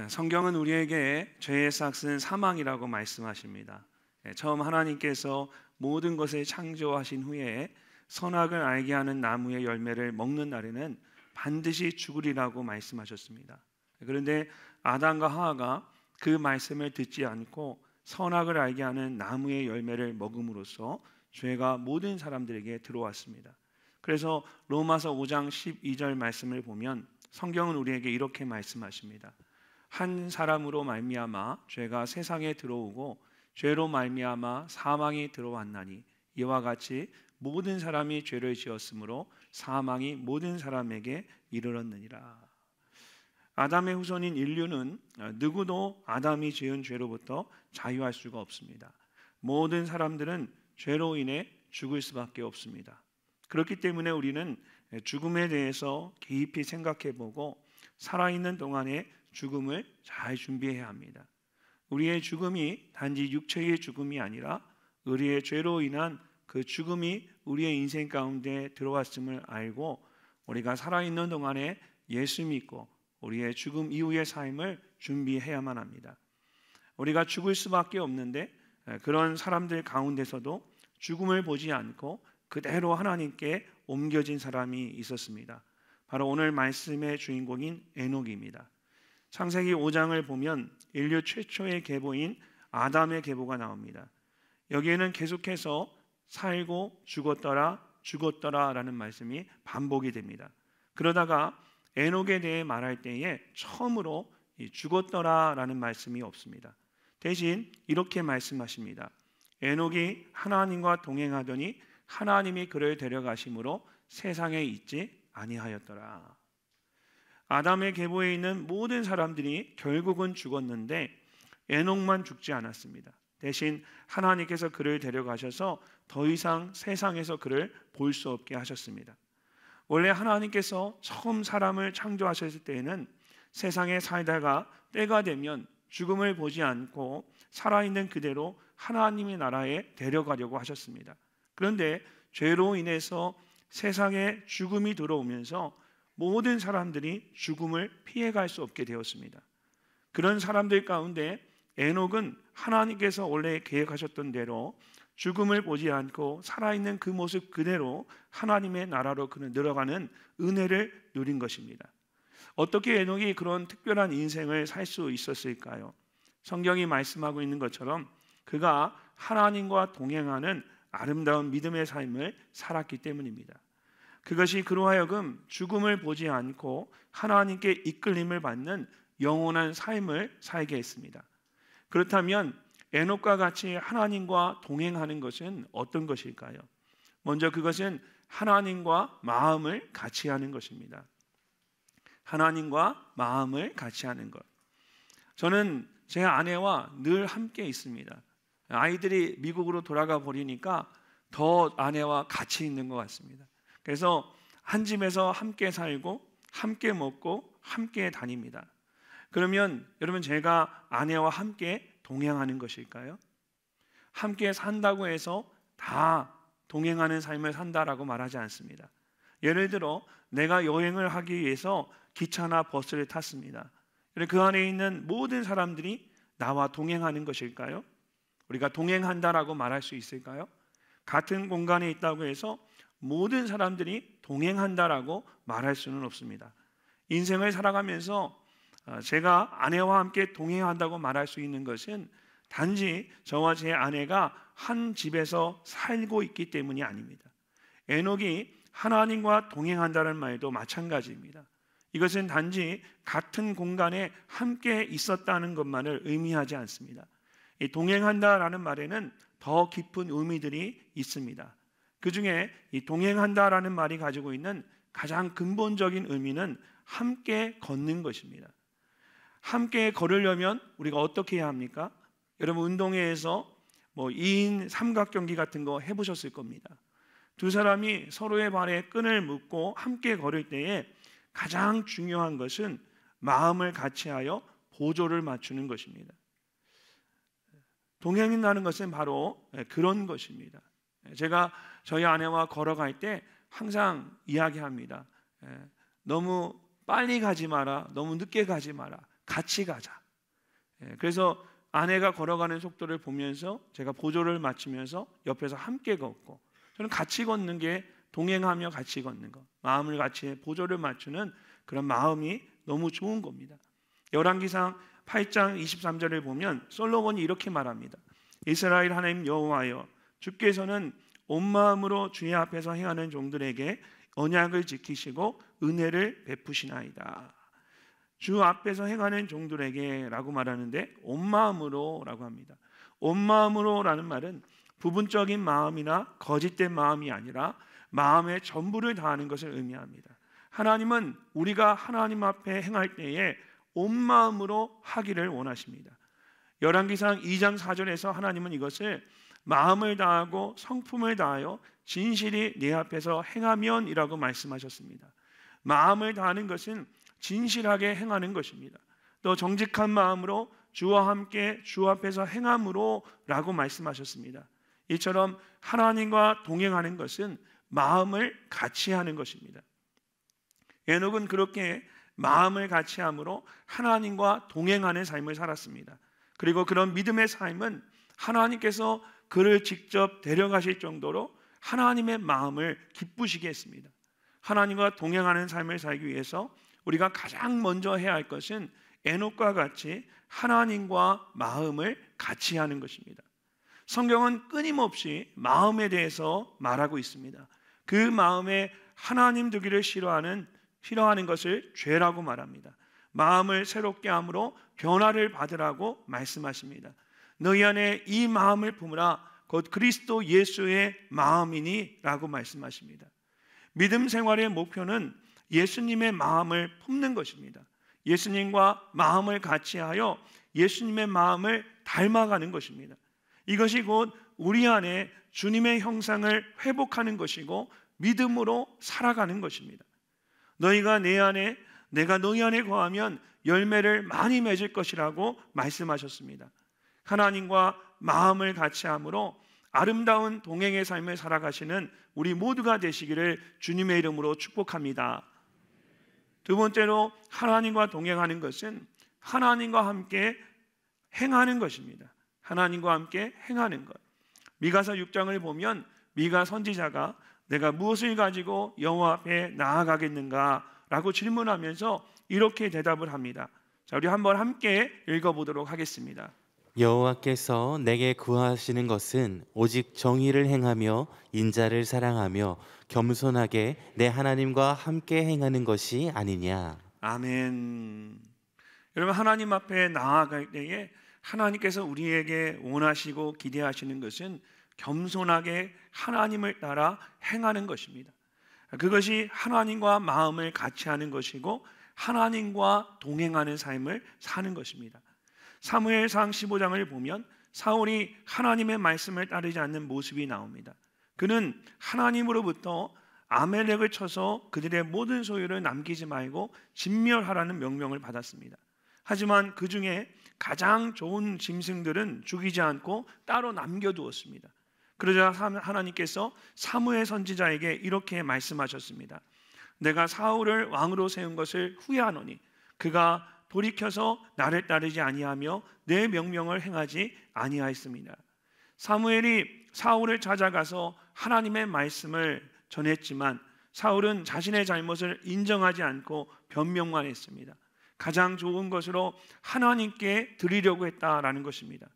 성경은 우리에게 죄의 삭은 사망이라고 말씀하십니다. 처음 하나님께서 모든 것을 창조하신 후에 선악을 알게 하는 나무의 열매를 먹는 날에는 반드시 죽으리라고 말씀하셨습니다. 그런데 아담과 하와가 그 말씀을 듣지 않고 선악을 알게 하는 나무의 열매를 먹음으로써 죄가 모든 사람들에게 들어왔습니다. 그래서 로마서 5장 12절 말씀을 보면 성경은 우리에게 이렇게 말씀하십니다. 한 사람으로 말미암아 죄가 세상에 들어오고 죄로 말미암아 사망이 들어왔나니 이와 같이 모든 사람이 죄를 지었으므로 사망이 모든 사람에게 이르렀느니라. 아담의 후손인 인류는 누구도 아담이 지은 죄로부터 자유할 수가 없습니다. 모든 사람들은 죄로 인해 죽을 수밖에 없습니다. 그렇기 때문에 우리는 죽음에 대해서 깊이 생각해보고 살아있는 동안에 죽음을 잘 준비해야 합니다. 우리의 죽음이 단지 육체의 죽음이 아니라 우리의 죄로 인한 그 죽음이 우리의 인생 가운데 들어왔음을 알고 우리가 살아있는 동안에 예수 믿고 우리의 죽음 이후의 삶을 준비해야만 합니다. 우리가 죽을 수밖에 없는데 그런 사람들 가운데서도 죽음을 보지 않고 그대로 하나님께 옮겨진 사람이 있었습니다. 바로 오늘 말씀의 주인공인 에녹입니다. 창세기 5장을 보면 인류 최초의 계보인 아담의 계보가 나옵니다. 여기에는 계속해서 살고 죽었더라 라는 말씀이 반복이 됩니다. 그러다가 에녹에 대해 말할 때에 처음으로 죽었더라 라는 말씀이 없습니다. 대신 이렇게 말씀하십니다. 에녹이 하나님과 동행하더니 하나님이 그를 데려가심으로 세상에 있지 아니하였더라. 아담의 계보에 있는 모든 사람들이 결국은 죽었는데 에녹만 죽지 않았습니다. 대신 하나님께서 그를 데려가셔서 더 이상 세상에서 그를 볼 수 없게 하셨습니다. 원래 하나님께서 처음 사람을 창조하셨을 때에는 세상에 살다가 때가 되면 죽음을 보지 않고 살아있는 그대로 하나님의 나라에 데려가려고 하셨습니다. 그런데 죄로 인해서 세상에 죽음이 들어오면서 모든 사람들이 죽음을 피해갈 수 없게 되었습니다. 그런 사람들 가운데 에녹은 하나님께서 원래 계획하셨던 대로 죽음을 보지 않고 살아있는 그 모습 그대로 하나님의 나라로 그는 들어가는 은혜를 누린 것입니다. 어떻게 에녹이 그런 특별한 인생을 살 수 있었을까요? 성경이 말씀하고 있는 것처럼 그가 하나님과 동행하는 아름다운 믿음의 삶을 살았기 때문입니다. 그것이 그로 하여금 죽음을 보지 않고 하나님께 이끌림을 받는 영원한 삶을 살게 했습니다. 그렇다면 에녹과 같이 하나님과 동행하는 것은 어떤 것일까요? 먼저 그것은 하나님과 마음을 같이 하는 것입니다. 하나님과 마음을 같이 하는 것. 저는 제 아내와 늘 함께 있습니다. 아이들이 미국으로 돌아가 버리니까 더 아내와 같이 있는 것 같습니다. 그래서 한 집에서 함께 살고 함께 먹고 함께 다닙니다. 그러면 여러분 제가 아내와 함께 동행하는 것일까요? 함께 산다고 해서 다 동행하는 삶을 산다라고 말하지 않습니다. 예를 들어 내가 여행을 하기 위해서 기차나 버스를 탔습니다. 그 안에 있는 모든 사람들이 나와 동행하는 것일까요? 우리가 동행한다라고 말할 수 있을까요? 같은 공간에 있다고 해서 모든 사람들이 동행한다라고 말할 수는 없습니다. 인생을 살아가면서 제가 아내와 함께 동행한다고 말할 수 있는 것은 단지 저와 제 아내가 한 집에서 살고 있기 때문이 아닙니다. 에녹이 하나님과 동행한다는 말도 마찬가지입니다. 이것은 단지 같은 공간에 함께 있었다는 것만을 의미하지 않습니다. 이 동행한다라는 말에는 더 깊은 의미들이 있습니다. 그 중에 이 동행한다라는 말이 가지고 있는 가장 근본적인 의미는 함께 걷는 것입니다. 함께 걸으려면 우리가 어떻게 해야 합니까? 여러분 운동회에서 2인 삼각 경기 같은 거 해보셨을 겁니다. 두 사람이 서로의 발에 끈을 묶고 함께 걸을 때에 가장 중요한 것은 마음을 같이 하여 보조를 맞추는 것입니다. 동행한다는 것은 바로 그런 것입니다. 제가 저희 아내와 걸어갈 때 항상 이야기합니다. 너무 빨리 가지 마라, 너무 늦게 가지 마라. 같이 가자. 그래서 아내가 걸어가는 속도를 보면서 제가 보조를 맞추면서 옆에서 함께 걷고, 저는 같이 걷는 게 동행하며 같이 걷는 것, 마음을 같이 보조를 맞추는 그런 마음이 너무 좋은 겁니다. 열왕기상 8장 23절을 보면 솔로몬이 이렇게 말합니다. 이스라엘 하나님 여호와여, 주께서는 온 마음으로 주의 앞에서 행하는 종들에게 언약을 지키시고 은혜를 베푸시나이다. 주 앞에서 행하는 종들에게 라고 말하는데 온 마음으로 라고 합니다. 온 마음으로 라는 말은 부분적인 마음이나 거짓된 마음이 아니라 마음의 전부를 다하는 것을 의미합니다. 하나님은 우리가 하나님 앞에 행할 때에 온 마음으로 하기를 원하십니다. 열왕기상 2장 4절에서 하나님은 이것을 마음을 다하고 성품을 다하여 진실이 내 앞에서 행하면이라고 말씀하셨습니다. 마음을 다하는 것은 진실하게 행하는 것입니다. 또 정직한 마음으로 주와 함께 주 앞에서 행함으로 라고 말씀하셨습니다. 이처럼 하나님과 동행하는 것은 마음을 같이 하는 것입니다. 에녹은 그렇게 마음을 같이 함으로 하나님과 동행하는 삶을 살았습니다. 그리고 그런 믿음의 삶은 하나님께서 그를 직접 데려가실 정도로 하나님의 마음을 기쁘시게 했습니다. 하나님과 동행하는 삶을 살기 위해서 우리가 가장 먼저 해야 할 것은 에녹과 같이 하나님과 마음을 같이 하는 것입니다. 성경은 끊임없이 마음에 대해서 말하고 있습니다. 그 마음에 하나님 두기를 싫어하는 것을 죄라고 말합니다. 마음을 새롭게 함으로 변화를 받으라고 말씀하십니다. 너희 안에 이 마음을 품으라 곧 그리스도 예수의 마음이니 라고 말씀하십니다. 믿음 생활의 목표는 예수님의 마음을 품는 것입니다. 예수님과 마음을 같이 하여 예수님의 마음을 닮아가는 것입니다. 이것이 곧 우리 안에 주님의 형상을 회복하는 것이고 믿음으로 살아가는 것입니다. 너희가 내 안에, 내가 너희 안에 거하면 열매를 많이 맺을 것이라고 말씀하셨습니다. 하나님과 마음을 같이 함으로 아름다운 동행의 삶을 살아가시는 우리 모두가 되시기를 주님의 이름으로 축복합니다. 두 번째로 하나님과 동행하는 것은 하나님과 함께 행하는 것입니다. 하나님과 함께 행하는 것. 미가서 6장을 보면 미가 선지자가 내가 무엇을 가지고 여호와 앞에 나아가겠는가 라고 질문하면서 이렇게 대답을 합니다. 자, 우리 한번 함께 읽어보도록 하겠습니다. 여호와께서 내게 구하시는 것은 오직 정의를 행하며 인자를 사랑하며 겸손하게 내 하나님과 함께 행하는 것이 아니냐. 아멘. 여러분, 하나님 앞에 나아갈 때에 하나님께서 우리에게 원하시고 기대하시는 것은 겸손하게 하나님을 따라 행하는 것입니다. 그것이 하나님과 마음을 같이 하는 것이고 하나님과 동행하는 삶을 사는 것입니다. 사무엘상 15장을 보면 사울이 하나님의 말씀을 따르지 않는 모습이 나옵니다. 그는 하나님으로부터 아멜렉을 쳐서 그들의 모든 소유를 남기지 말고 진멸하라는 명령을 받았습니다. 하지만 그 중에 가장 좋은 짐승들은 죽이지 않고 따로 남겨두었습니다. 그러자 하나님께서 사무엘 선지자에게 이렇게 말씀하셨습니다. 내가 사울을 왕으로 세운 것을 후회하노니 그가 돌이켜서 나를 따르지 아니하며 내 명령을 행하지 아니하였습니다. 사무엘이 사울을 찾아가서 하나님의 말씀을 전했지만 사울은 자신의 잘못을 인정하지 않고 변명만 했습니다. 가장 좋은 것으로 하나님께 드리려고 했다라는 것입니다.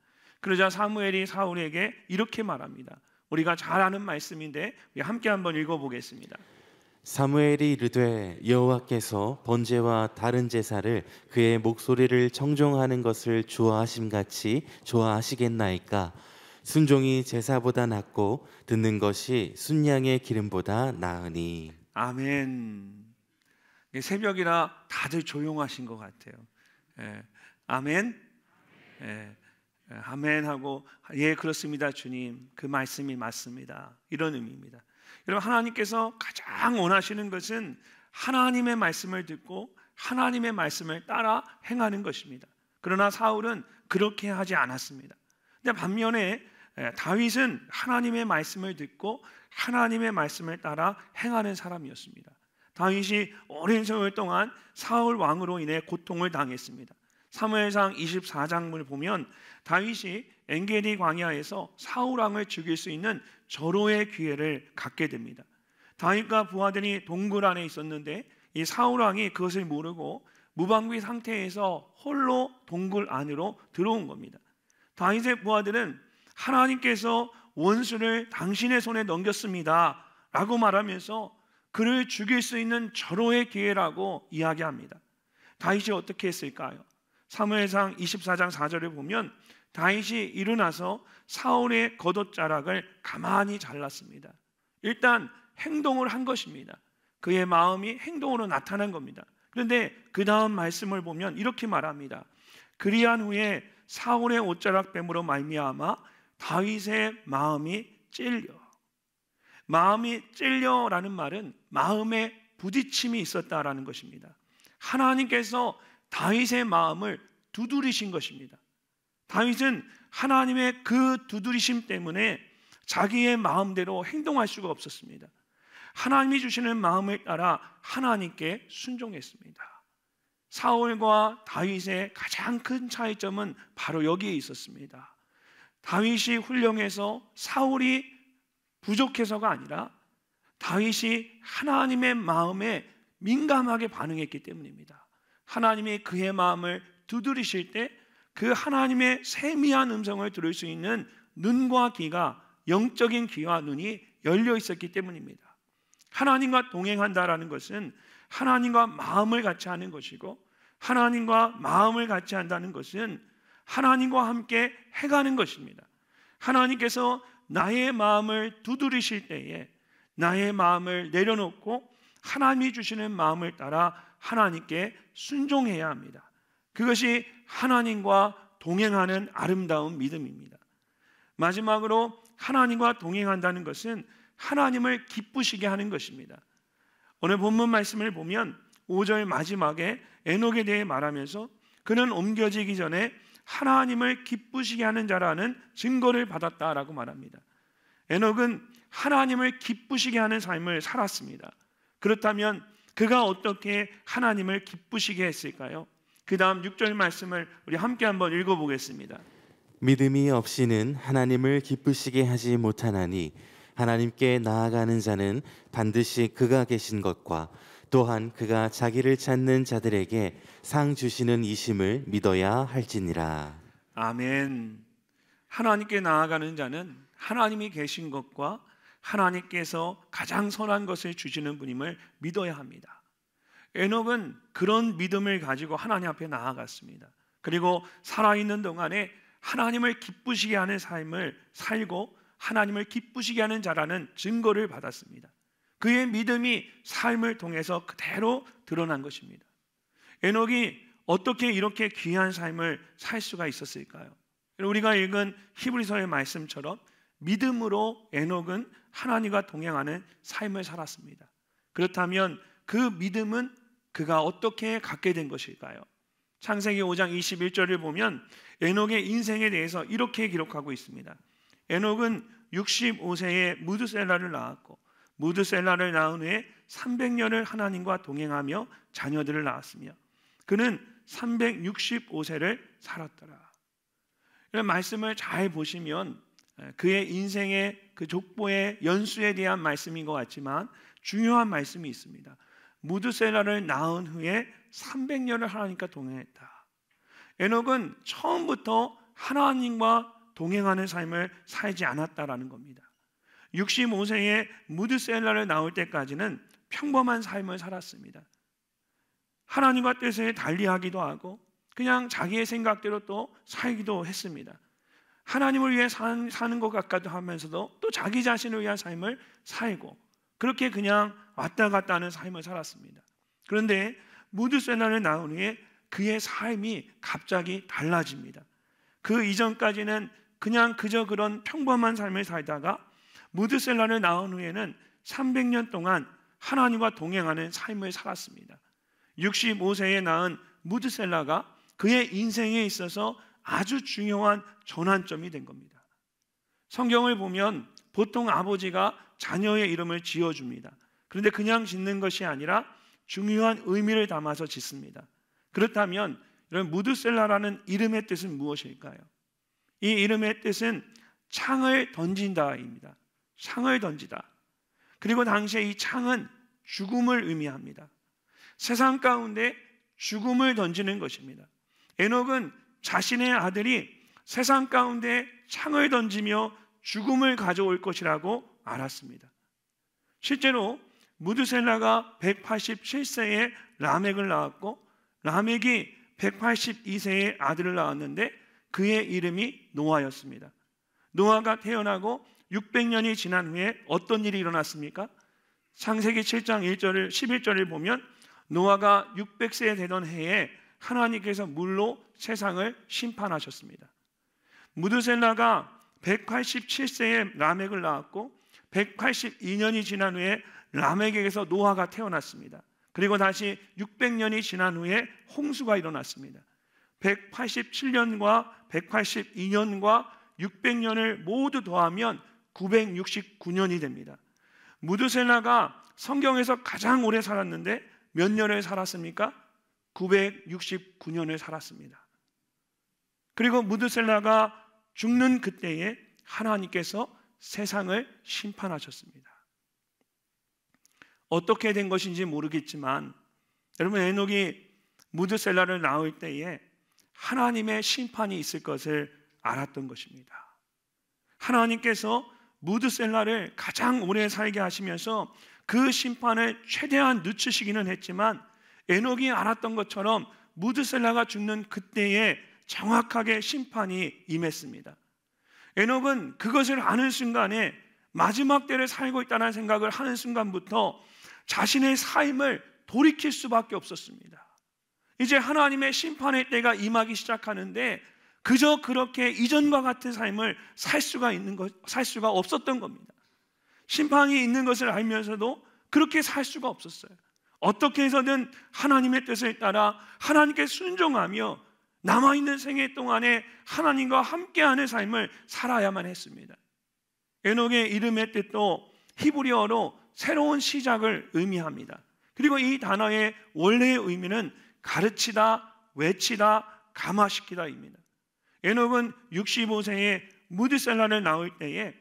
그러자 사무엘이 사울에게 이렇게 말합니다. 우리가 잘 아는 말씀인데 우리 함께 한번 읽어보겠습니다. 사무엘이 이르되 여호와께서 번제와 다른 제사를 그의 목소리를 청종하는 것을 좋아하심같이 좋아하시겠나이까. 순종이 제사보다 낫고 듣는 것이 순양의 기름보다 나으니. 아멘. 새벽이라 다들 조용하신 것 같아요. 아멘. 아멘 하고 예 그렇습니다 주님, 그 말씀이 맞습니다, 이런 의미입니다. 여러분, 하나님께서 가장 원하시는 것은 하나님의 말씀을 듣고 하나님의 말씀을 따라 행하는 것입니다. 그러나 사울은 그렇게 하지 않았습니다. 근데 반면에 다윗은 하나님의 말씀을 듣고 하나님의 말씀을 따라 행하는 사람이었습니다. 다윗이 오랜 세월 동안 사울 왕으로 인해 고통을 당했습니다. 사무엘상 24장을 보면 다윗이 엔게디 광야에서 사울 왕을 죽일 수 있는 절호의 기회를 갖게 됩니다. 다윗과 부하들이 동굴 안에 있었는데 이 사울 왕이 그것을 모르고 무방비 상태에서 홀로 동굴 안으로 들어온 겁니다. 다윗의 부하들은 하나님께서 원수를 당신의 손에 넘겼습니다 라고 말하면서 그를 죽일 수 있는 절호의 기회라고 이야기합니다. 다윗이 어떻게 했을까요? 사무엘상 24장 4절을 보면 다윗이 일어나서 사울의 겉옷자락을 가만히 잘랐습니다. 일단 행동을 한 것입니다. 그의 마음이 행동으로 나타난 겁니다. 그런데 그 다음 말씀을 보면 이렇게 말합니다. 그리한 후에 사울의 옷자락 뱀으로 말미암아 다윗의 마음이 찔려. 마음이 찔려라는 말은 마음에 부딪힘이 있었다라는 것입니다. 하나님께서 다윗의 마음을 두드리신 것입니다. 다윗은 하나님의 그 두드리심 때문에 자기의 마음대로 행동할 수가 없었습니다. 하나님이 주시는 마음을 따라 하나님께 순종했습니다. 사울과 다윗의 가장 큰 차이점은 바로 여기에 있었습니다. 다윗이 훌륭해서 사울이 부족해서가 아니라 다윗이 하나님의 마음에 민감하게 반응했기 때문입니다. 하나님이 그의 마음을 두드리실 때 그 하나님의 세미한 음성을 들을 수 있는 눈과 귀가, 영적인 귀와 눈이 열려 있었기 때문입니다. 하나님과 동행한다라는 것은 하나님과 마음을 같이 하는 것이고, 하나님과 마음을 같이 한다는 것은 하나님과 함께 해가는 것입니다. 하나님께서 나의 마음을 두드리실 때에 나의 마음을 내려놓고 하나님이 주시는 마음을 따라 하나님께 순종해야 합니다. 그것이 하나님과 동행하는 아름다운 믿음입니다. 마지막으로 하나님과 동행한다는 것은 하나님을 기쁘시게 하는 것입니다. 오늘 본문 말씀을 보면 5절 마지막에 에녹에 대해 말하면서 그는 옮겨지기 전에 하나님을 기쁘시게 하는 자라는 증거를 받았다라고 말합니다. 에녹은 하나님을 기쁘시게 하는 삶을 살았습니다. 그렇다면 그가 어떻게 하나님을 기쁘시게 했을까요? 그 다음 6절 말씀을 우리 함께 한번 읽어보겠습니다. 믿음이 없이는 하나님을 기쁘시게 하지 못하나니 하나님께 나아가는 자는 반드시 그가 계신 것과 또한 그가 자기를 찾는 자들에게 상 주시는 이심을 믿어야 할지니라. 아멘. 하나님께 나아가는 자는 하나님이 계신 것과 하나님께서 가장 선한 것을 주시는 분임을 믿어야 합니다. 에녹은 그런 믿음을 가지고 하나님 앞에 나아갔습니다. 그리고 살아있는 동안에 하나님을 기쁘시게 하는 삶을 살고 하나님을 기쁘시게 하는 자라는 증거를 받았습니다. 그의 믿음이 삶을 통해서 그대로 드러난 것입니다. 에녹이 어떻게 이렇게 귀한 삶을 살 수가 있었을까요? 우리가 읽은 히브리서의 말씀처럼 믿음으로 에녹은 하나님과 동행하는 삶을 살았습니다. 그렇다면 그 믿음은 그가 어떻게 갖게 된 것일까요? 창세기 5장 21절을 보면 에녹의 인생에 대해서 이렇게 기록하고 있습니다. 에녹은 65세에 무드셀라를 낳았고 무드셀라를 낳은 후에 300년을 하나님과 동행하며 자녀들을 낳았으며 그는 365세를 살았더라. 이런 말씀을 잘 보시면 그의 인생의 그 족보의 연수에 대한 말씀인 것 같지만 중요한 말씀이 있습니다. 무드셀라를 낳은 후에 300년을 하나님과 동행했다. 에녹은 처음부터 하나님과 동행하는 삶을 살지 않았다라는 겁니다. 65세에 무드셀라를 낳을 때까지는 평범한 삶을 살았습니다. 하나님과 뜻을 달리하기도 하고 그냥 자기의 생각대로 또 살기도 했습니다. 하나님을 위해 사는 것 같기도 하면서도 또 자기 자신을 위한 삶을 살고 그렇게 그냥 왔다 갔다 하는 삶을 살았습니다. 그런데 무드셀라를 낳은 후에 그의 삶이 갑자기 달라집니다. 그 이전까지는 그냥 그저 그런 평범한 삶을 살다가 무드셀라를 낳은 후에는 300년 동안 하나님과 동행하는 삶을 살았습니다. 65세에 낳은 무드셀라가 그의 인생에 있어서 아주 중요한 전환점이 된 겁니다. 성경을 보면 보통 아버지가 자녀의 이름을 지어줍니다. 그런데 그냥 짓는 것이 아니라 중요한 의미를 담아서 짓습니다. 그렇다면 이런 무드셀라라는 이름의 뜻은 무엇일까요? 이 이름의 뜻은 창을 던진다입니다. 창을 던지다. 그리고 당시에 이 창은 죽음을 의미합니다. 세상 가운데 죽음을 던지는 것입니다. 에녹은 자신의 아들이 세상 가운데 창을 던지며 죽음을 가져올 것이라고 알았습니다. 실제로 무드셀라가 187세에 라멕을 낳았고, 라멕이 182세에 아들을 낳았는데 그의 이름이 노아였습니다. 노아가 태어나고 600년이 지난 후에 어떤 일이 일어났습니까? 창세기 7장 1절을 11절을 보면 노아가 600세 되던 해에 하나님께서 물로 세상을 심판하셨습니다. 무드셀라가 187세에 라멕을 낳았고 182년이 지난 후에 라멕에게서 노아가 태어났습니다. 그리고 다시 600년이 지난 후에 홍수가 일어났습니다. 187년과 182년과 600년을 모두 더하면 969년이 됩니다. 무드셀라가 성경에서 가장 오래 살았는데 몇 년을 살았습니까? 969년을 살았습니다. 그리고 무드셀라가 죽는 그때에 하나님께서 세상을 심판하셨습니다. 어떻게 된 것인지 모르겠지만 여러분, 에녹이 무드셀라를 낳을 때에 하나님의 심판이 있을 것을 알았던 것입니다. 하나님께서 무드셀라를 가장 오래 살게 하시면서 그 심판을 최대한 늦추시기는 했지만 에녹이 알았던 것처럼 무드셀라가 죽는 그때에 정확하게 심판이 임했습니다. 에녹은 그것을 아는 순간에 마지막 때를 살고 있다는 생각을 하는 순간부터 자신의 삶을 돌이킬 수밖에 없었습니다. 이제 하나님의 심판의 때가 임하기 시작하는데 그저 그렇게 이전과 같은 삶을 살 수가 없었던 겁니다. 심판이 있는 것을 알면서도 그렇게 살 수가 없었어요. 어떻게 해서든 하나님의 뜻을 따라 하나님께 순종하며 남아있는 생애 동안에 하나님과 함께하는 삶을 살아야만 했습니다. 에녹의 이름의 뜻도 히브리어로 새로운 시작을 의미합니다. 그리고 이 단어의 원래의 의미는 가르치다, 외치다, 감화시키다입니다. 에녹은 65세에 무드셀라를 낳을 때에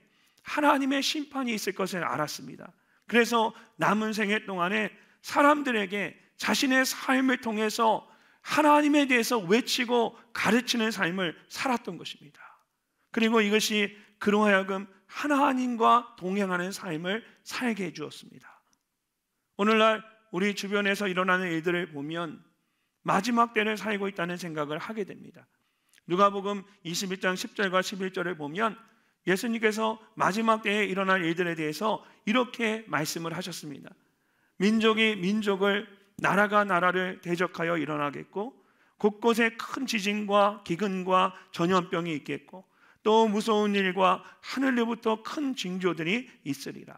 하나님의 심판이 있을 것을 알았습니다. 그래서 남은 생애 동안에 사람들에게 자신의 삶을 통해서 하나님에 대해서 외치고 가르치는 삶을 살았던 것입니다. 그리고 이것이 그로 하여금 하나님과 동행하는 삶을 살게 해주었습니다. 오늘날 우리 주변에서 일어나는 일들을 보면 마지막 때를 살고 있다는 생각을 하게 됩니다. 누가복음 21장 10절과 11절을 보면 예수님께서 마지막 때에 일어날 일들에 대해서 이렇게 말씀을 하셨습니다. 민족이 민족을, 나라가 나라를 대적하여 일어나겠고 곳곳에 큰 지진과 기근과 전염병이 있겠고 또 무서운 일과 하늘로부터 큰 징조들이 있으리라.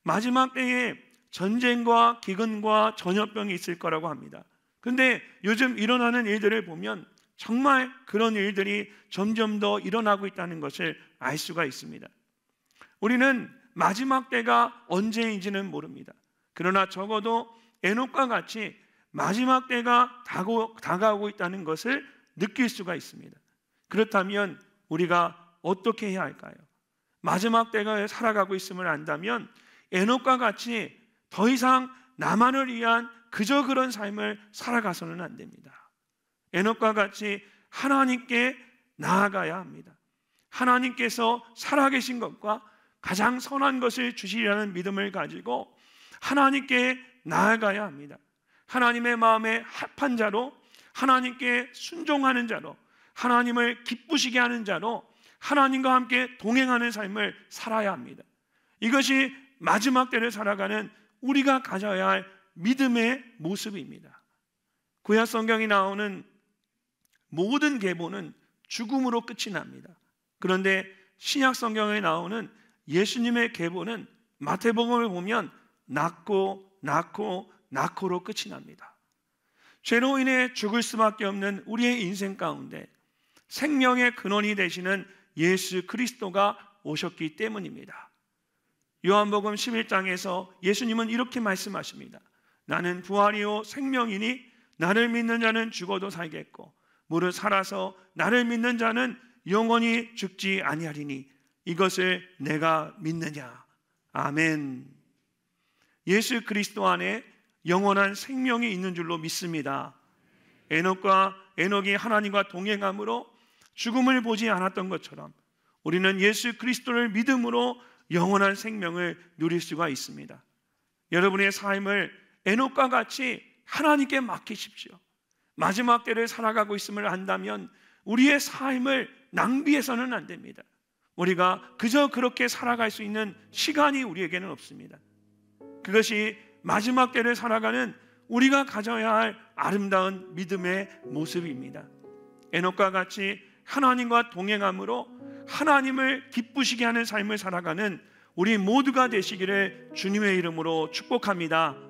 마지막 때에 전쟁과 기근과 전염병이 있을 거라고 합니다. 그런데 요즘 일어나는 일들을 보면 정말 그런 일들이 점점 더 일어나고 있다는 것을 알 수가 있습니다. 우리는 마지막 때가 언제인지는 모릅니다. 그러나 적어도 에녹과 같이 마지막 때가 다가오고 있다는 것을 느낄 수가 있습니다. 그렇다면 우리가 어떻게 해야 할까요? 마지막 때가 살아가고 있음을 안다면 에녹과 같이 더 이상 나만을 위한 그저 그런 삶을 살아가서는 안 됩니다. 에녹과 같이 하나님께 나아가야 합니다. 하나님께서 살아계신 것과 가장 선한 것을 주시리라는 믿음을 가지고 하나님께 나아가야 합니다. 하나님의 마음에 합한 자로, 하나님께 순종하는 자로, 하나님을 기쁘시게 하는 자로 하나님과 함께 동행하는 삶을 살아야 합니다. 이것이 마지막 때를 살아가는 우리가 가져야 할 믿음의 모습입니다. 구약 성경이 나오는 모든 계보는 죽음으로 끝이 납니다. 그런데 신약 성경에 나오는 예수님의 계보는 마태복음을 보면 낳고로 끝이 납니다. 죄로 인해 죽을 수밖에 없는 우리의 인생 가운데 생명의 근원이 되시는 예수 그리스도가 오셨기 때문입니다. 요한복음 11장에서 예수님은 이렇게 말씀하십니다. 나는 부활이요 생명이니 나를 믿는 자는 죽어도 살겠고 무릇 살아서 나를 믿는 자는 영원히 죽지 아니하리니 이것을 내가 믿느냐. 아멘. 예수 그리스도 안에 영원한 생명이 있는 줄로 믿습니다. 에녹이 하나님과 동행함으로 죽음을 보지 않았던 것처럼 우리는 예수 그리스도를 믿음으로 영원한 생명을 누릴 수가 있습니다. 여러분의 삶을 에녹과 같이 하나님께 맡기십시오. 마지막 때를 살아가고 있음을 안다면 우리의 삶을 낭비해서는 안 됩니다. 우리가 그저 그렇게 살아갈 수 있는 시간이 우리에게는 없습니다. 그것이 마지막 때를 살아가는 우리가 가져야 할 아름다운 믿음의 모습입니다. 에녹과 같이 하나님과 동행함으로 하나님을 기쁘시게 하는 삶을 살아가는 우리 모두가 되시기를 주님의 이름으로 축복합니다.